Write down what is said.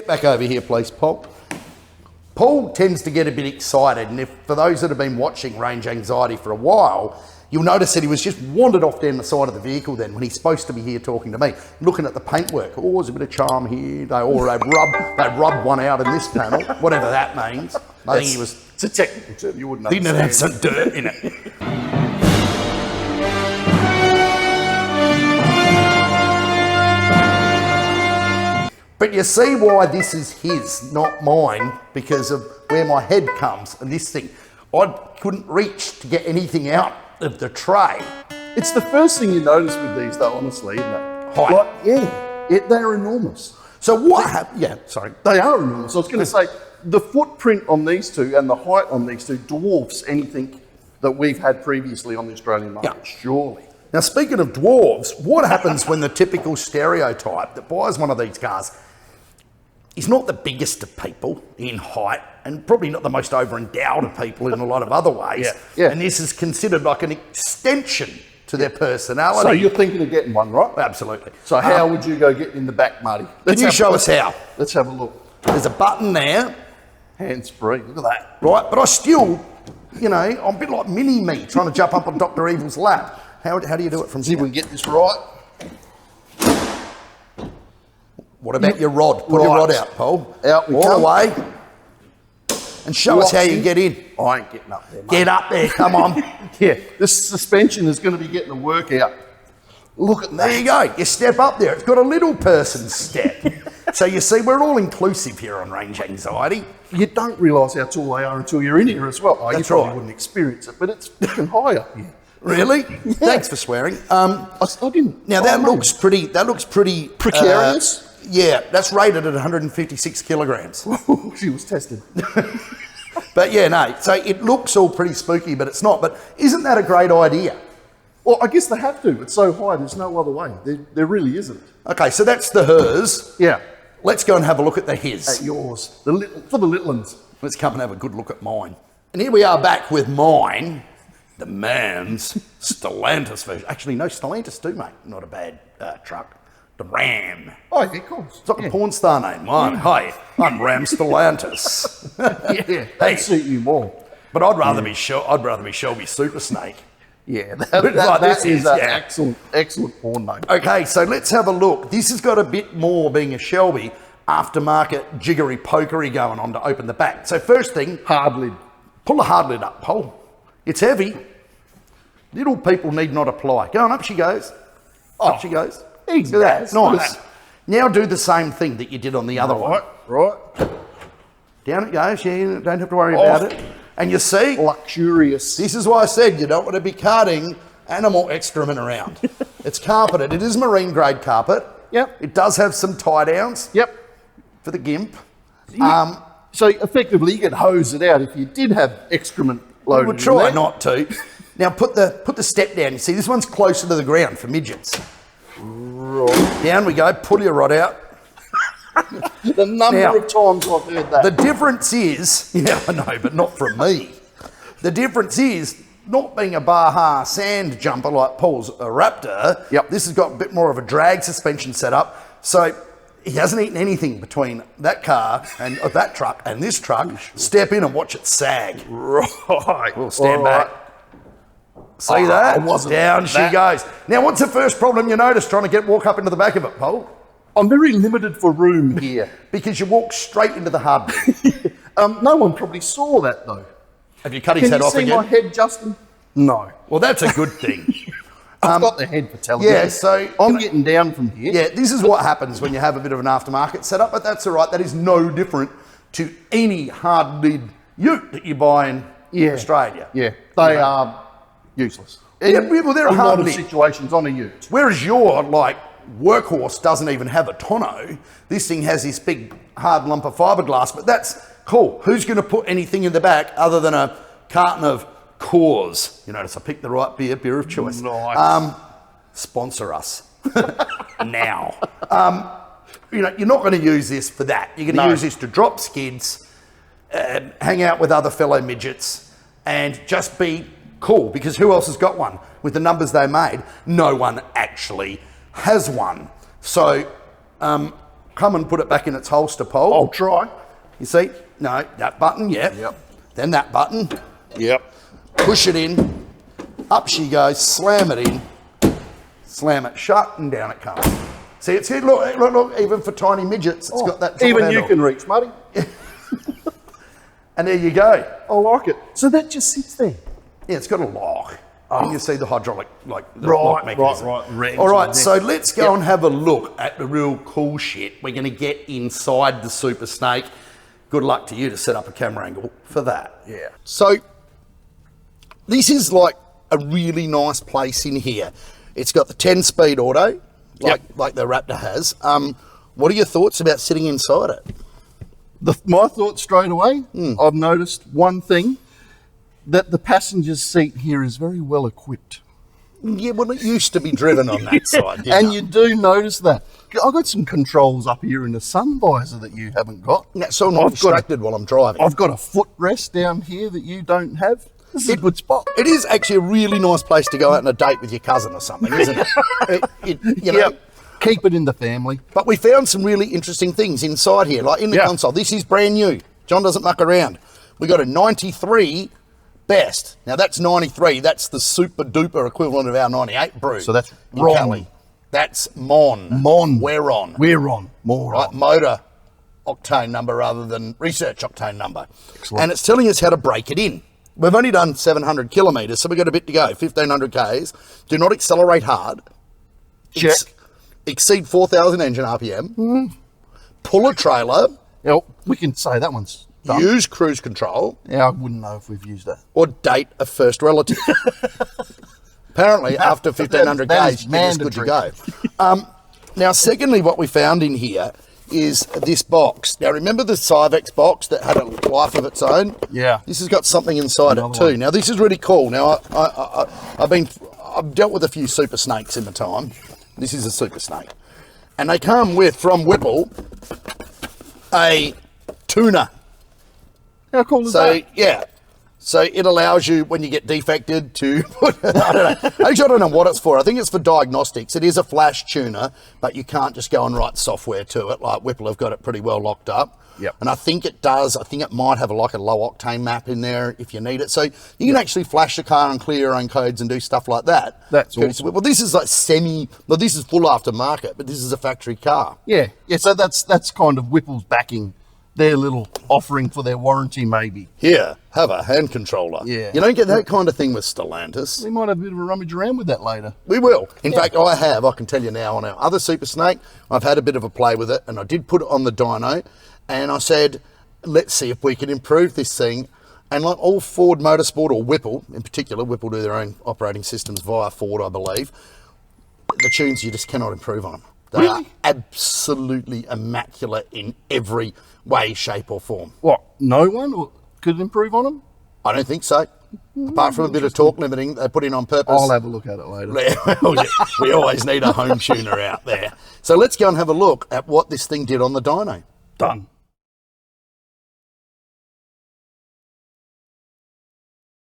Get back over here, please, Paul. Paul tends to get a bit excited, and for those that have been watching Range Anxiety for a while, you'll notice that he was just wandered off down the side of the vehicle then when he's supposed to be here talking to me, looking at the paintwork. Oh, there's a bit of charm here. They rubbed one out in this panel, whatever that means. I think he was... It's a technical term, you wouldn't Didn't understand. have some dirt in it. But you see why this is his, not mine, because of where my head comes and this thing. I couldn't reach to get anything out of the tray. It's the first thing you notice with these, though, honestly, isn't it? Height. Like, yeah, they're enormous. So what happened? Yeah, sorry. They are enormous. I was going to say, the footprint on these two and the height on these two dwarfs anything that we've had previously on the Australian market, surely. Now, speaking of dwarves, what happens when the typical stereotype that buys one of these cars, he's not the biggest of people in height and probably not the most over-endowed of people in a lot of other ways. Yeah. And this is considered like an extension to their personality. So you're thinking of getting one, right? Absolutely. So how would you go get in the back, Marty? Can you show us how? Let's have a look. There's a button there. Hands-free, look at that. Right, but I still, I'm a bit like mini-me trying to jump up on Dr. Evil's lap. How do you do it from See if here? we can get this right. What about your rod? Put your rod out, Paul. Out we All come. the way. And show us how you get in. I ain't getting up there, mate. Get up there, come on. Yeah, this suspension is going to be getting a workout. Look at that. There you go. You step up there. It's got a little person's step. So you see, we're all inclusive here on Range Anxiety. You don't realise how tall they are until you're in here as well. Oh, you That's probably right. wouldn't experience it, but it's fucking high up here. Really? Thanks for swearing. I didn't. Now that looks pretty. Precarious? Yeah, that's rated at 156 kilograms. She was tested. But yeah, no. So it looks all pretty spooky, but it's not. But isn't that a great idea? Well, I guess they have to. It's so high, there's no other way. There really isn't. Okay, so that's the hers. Yeah. Let's go and have a look at the his. At yours. For the little ones. Let's come and have a good look at mine. And here we are back with mine, the man's Stellantis version. Actually, no, Stellantis too, mate. Not a bad truck. The Ram. Oh, yeah, of course. It's like a porn star name. Mine. Hi, I'm Ram Stellantis. Yeah, that'd suit you more. But I'd rather be Shelby Super Snake. Yeah, Like that this is an yeah. excellent porn name. Okay, so let's have a look. This has got a bit more, being a Shelby, aftermarket jiggery pokery going on to open the back. So first thing, Hard lid. pull the hard lid up, Paul. It's heavy. Little people need not apply. Go on, up she goes. Up she goes. Easy Look at as. that. Nice. Now do the same thing that you did on the other one. Right. Down it goes. Yeah, you don't have to worry about it. And you see, Luxurious. this is why I said you don't want to be carting animal excrement around. It's carpeted. It is marine grade carpet. Yep. It does have some tie downs Yep. for the gimp. So effectively, you could hose it out if you did have excrement We loaded would in try there. not to. Now put the step down. You see, this one's closer to the ground for midgets. Right. Down we go. Pull your rod out. The number Now, of times I've heard that. The difference is, yeah, I know, but not from me. The difference is not being a Baja sand jumper like Paul's Raptor. Yep. This has got a bit more of a drag suspension setup. So he hasn't eaten anything between that car and that truck and this truck. Step in and watch it sag. Right. We'll stand All right. back. See that? I wasn't Down she that- goes. Now, what's the first problem you notice trying to walk up into the back of it, Paul? I'm very limited for room here. Because you walk straight into the hard bit. No one probably saw that though. Have you cut his Can head you off see again? my head, Justin? No. Well, that's a good thing. I've got the head for television. yeah, so, I'm getting down from here. Yeah, this is what happens when you have a bit of an aftermarket setup, but that's all right. That is no different to any hard lid ute that you buy in Australia. Yeah. They are useless. Yeah, well, they're a a lot hard of lid. situations on a ute. Whereas your, workhorse doesn't even have a tonneau. This thing has this big hard lump of fiberglass, but that's cool. Who's going to put anything in the back other than a carton of Coors? You notice I picked the right beer of choice. Nice. Sponsor us now. You're not going to use this for that. You're going to use this to drop skids, hang out with other fellow midgets, and just be cool. Because who else has got one? With the numbers they made, no one actually has one. So come and put it back in its holster, Paul. I'll try. You see? No, that button, yep. Then that button. Yep. Push it in. Up she goes, slam it in. Slam it shut, and down it comes. See, it's here, look, even for tiny midgets, it's got that. Even you can reach, Muddy. And there you go. I like it. So that just sits there. Yeah, it's got a lock. And you see the hydraulic, like the Right, lock mechanism. right. All right, so let's go and have a look at the real cool shit. We're going to get inside the Super Snake. Good luck to you to set up a camera angle for that. Yeah. So this is like a really nice place in here. It's got the 10-speed auto, like the Raptor has. What are your thoughts about sitting inside it? My thoughts straight away, I've noticed one thing, that the passenger's seat here is very well equipped. Yeah, well, it used to be driven on that side. And you do notice that. I've got some controls up here in the sun visor that you haven't got. Yeah, so I'm not distracted while I'm driving. I've got a footrest down here that you don't have. This is a good spot. It is actually a really nice place to go out on a date with your cousin or something, isn't it? You know. Yep. Keep it in the family. But we found some really interesting things inside here, like in the console. This is brand new. John doesn't muck around. We got a 93 best. Now that's 93. That's the super duper equivalent of our 98 brew. So that's in wrong. Cali. That's Mon. We're on. More right, on. Motor octane number rather than research octane number. Excellent. And it's telling us how to break it in. We've only done 700 kilometres, so we've got a bit to go. 1,500 Ks. Do not accelerate hard. Check. Exceed 4,000 engine RPM. Pull a trailer. Yep, we can say that one's done. Use cruise control. Yeah, I wouldn't know if we've used that. Or date a first relative. Apparently, after 1,500 Ks, you're just good to go. Now, secondly, what we found in here is this box. Now, remember the Cyvex box that had a life of its own? Yeah. This has got something inside it too. Now, this is really cool. Now, I've dealt with a few Super Snakes in my time. This is a Super Snake. And they come with, from Whipple, a tuner. How cool is that? Yeah. So it allows you, when you get defected, to put, I don't know. Actually, I don't know what it's for. I think it's for diagnostics. It is a flash tuner, but you can't just go and write software to it. Like Whipple have got it pretty well locked up. Yep. And I think it does. I think it might have a low octane map in there if you need it. So you can actually flash the car and clear your own codes and do stuff like that. That's awesome. Well, this is like this is full aftermarket, but this is a factory car. Yeah. So that's kind of Whipple's backing their little offering for their warranty, maybe. Here, have a hand controller. Yeah. You don't get that kind of thing with Stellantis. We might have a bit of a rummage around with that later. We will. In fact, I can tell you now, on our other Super Snake, I've had a bit of a play with it, and I did put it on the dyno, and I said, let's see if we can improve this thing. And like all Ford Motorsport, or Whipple in particular, Whipple do their own operating systems via Ford, I believe, the tunes you just cannot improve on them. They are absolutely immaculate in every way, shape or form. What, no one could improve on them? I don't think so. Apart from a bit of torque limiting they put in on purpose. I'll have a look at it later. We always need a home tuner out there. So let's go and have a look at what this thing did on the dyno. Done.